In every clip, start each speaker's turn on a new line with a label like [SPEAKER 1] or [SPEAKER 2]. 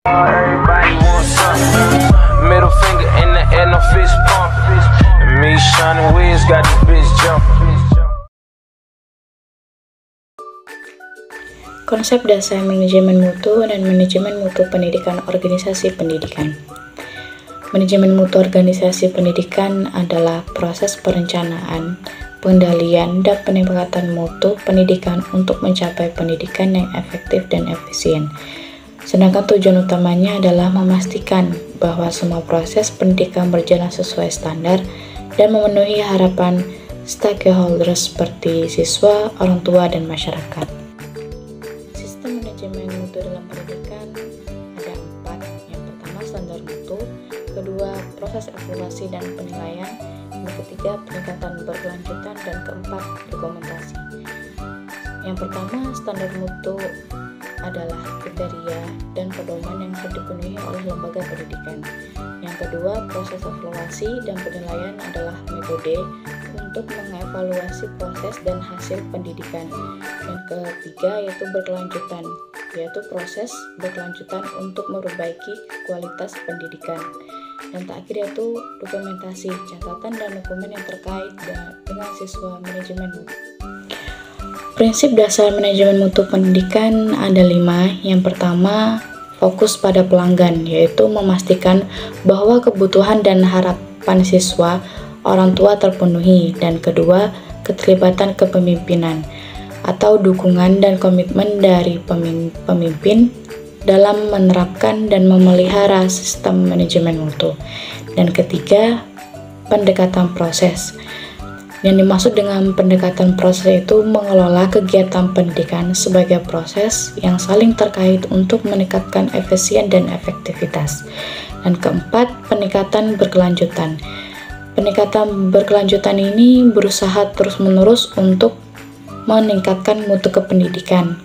[SPEAKER 1] Everybody wants something. Middle finger in the air, no fist pump. And me, shining wheels, got this bitch jumping.
[SPEAKER 2] Konsep dasar manajemen mutu dan manajemen mutu pendidikan organisasi pendidikan. Manajemen mutu organisasi pendidikan adalah proses perencanaan, pengendalian, dan peningkatan mutu pendidikan untuk mencapai pendidikan yang efektif dan efisien. Sedangkan tujuan utamanya adalah memastikan bahwa semua proses pendidikan berjalan sesuai standar dan memenuhi harapan stakeholders seperti siswa, orang tua, dan masyarakat. Sistem manajemen mutu dalam pendidikan ada 4. Yang pertama, standar mutu. Kedua, proses evaluasi dan penilaian. Yang ketiga, peningkatan berkelanjutan. Dan keempat, dokumentasi. Yang pertama, standar mutu adalah kriteria dan pedoman yang harus dipenuhi oleh lembaga pendidikan. Yang kedua, proses evaluasi dan penilaian adalah metode untuk mengevaluasi proses dan hasil pendidikan. Yang ketiga yaitu berkelanjutan, yaitu proses berkelanjutan untuk memperbaiki kualitas pendidikan. Dan terakhir yaitu dokumentasi, catatan dan dokumen yang terkait dengan siswa manajemen mutu. Prinsip dasar manajemen mutu pendidikan ada 5. Yang pertama, fokus pada pelanggan, yaitu memastikan bahwa kebutuhan dan harapan siswa, orang tua terpenuhi. Dan kedua, keterlibatan kepemimpinan atau dukungan dan komitmen dari pemimpin dalam menerapkan dan memelihara sistem manajemen mutu. Dan ketiga, pendekatan proses. Yang dimaksud dengan pendekatan proses itu mengelola kegiatan pendidikan sebagai proses yang saling terkait untuk meningkatkan efisien dan efektivitas. Dan keempat, peningkatan berkelanjutan. Peningkatan berkelanjutan ini berusaha terus-menerus untuk meningkatkan mutu kependidikan.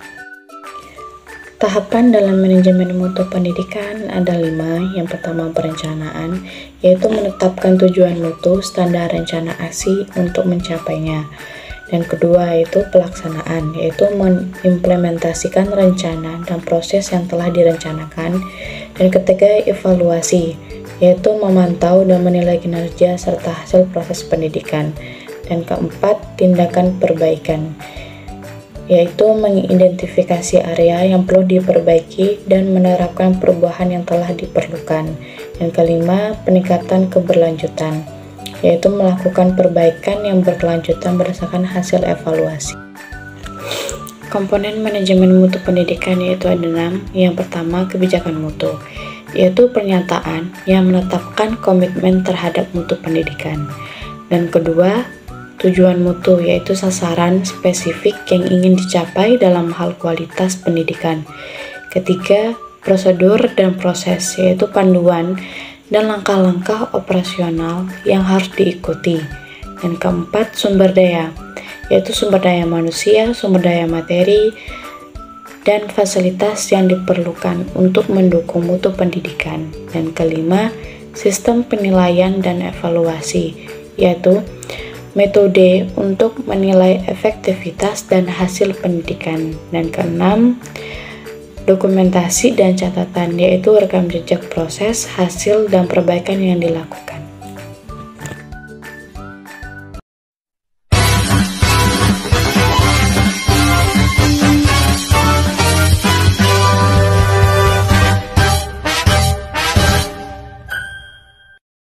[SPEAKER 2] Tahapan dalam manajemen mutu pendidikan ada 5. Yang pertama, perencanaan, yaitu menetapkan tujuan mutu, standar rencana aksi untuk mencapainya. Dan kedua yaitu pelaksanaan, yaitu mengimplementasikan rencana dan proses yang telah direncanakan. Dan ketiga, evaluasi, yaitu memantau dan menilai kinerja serta hasil proses pendidikan. Dan keempat, tindakan perbaikan, yaitu mengidentifikasi area yang perlu diperbaiki dan menerapkan perubahan yang telah diperlukan. Yang kelima, peningkatan keberlanjutan, yaitu melakukan perbaikan yang berkelanjutan berdasarkan hasil evaluasi. Komponen manajemen mutu pendidikan yaitu ada 6. Yang pertama, kebijakan mutu, yaitu pernyataan yang menetapkan komitmen terhadap mutu pendidikan. Dan kedua, tujuan mutu, yaitu sasaran spesifik yang ingin dicapai dalam hal kualitas pendidikan. Ketiga, prosedur dan proses, yaitu panduan dan langkah-langkah operasional yang harus diikuti. Dan keempat, sumber daya, yaitu sumber daya manusia, sumber daya materi, dan fasilitas yang diperlukan untuk mendukung mutu pendidikan. Dan kelima, sistem penilaian dan evaluasi, yaitu metode untuk menilai efektivitas dan hasil pendidikan. Dan keenam, dokumentasi dan catatan, yaitu rekam jejak proses, hasil, dan perbaikan yang dilakukan.